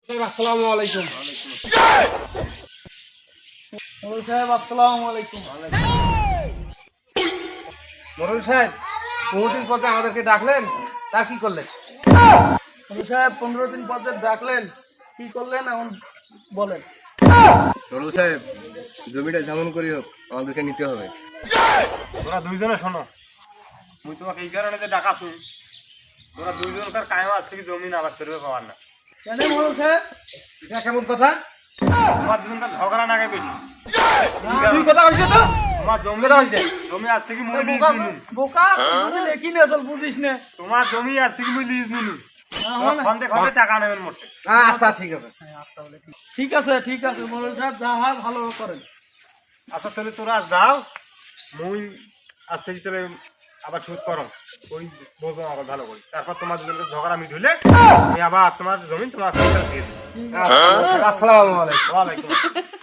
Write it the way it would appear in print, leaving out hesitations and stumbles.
আসসালামু আলাইকুম। মোড়ল সাহেব আসসালামু আলাইকুম। মোড়ল সাহেব, 15 দিন পর যে আমাদেরকে ডাকলেন, তা কি করলেন? মোড়ল সাহেব 15 দিন পর যে ডাকলেন, কি করলেন এখন বলেন। মোড়ল সাহেব, জমিটা যেমন করি হোক আমাদেরকে নিতে হবে। তোরা দুইজনে শোনো, মুই তোমাকে এই কারণে যে ডাকা শুন, তোরা দুইজনকার কায়ম আজ থেকে জমি আবাদ করবে পাওয়ার না। কেন মোড়ল সাহেব? এটা কেমন কথা? তোমার দুজনকার ঝগড়া নাগে বেশি। তুই কথা কইছ তো? তোমার জমি কথা কইছ? জমি আজ থেকে মুই লিজ বোকা নিনু। বোকা তুই দেখি না চল বুঝিস না। তোমার জমি আজ থেকে মুই লিজ নিনু। মানে- খন্দে খন্দে টাকা নেবেন মোটে। আচ্ছা ঠিক আছে। আচ্ছা বলে ঠিক আছে মোড়ল সাহেব যা হয় ভালো করেন। আচ্ছা তাহলে তোরা যাও, মুই আজ থেকে তাহলে আবার শুট করো, ওই বোঝো আবার ভালো করি। তারপর তোমার দুজনকে ঝগড়া মিট হইলে আমি আবার তোমার জমি তোমার দিয়ে দিই। আসসালামু আলাইকুম। ওয়ালাইকুম আসসালাম।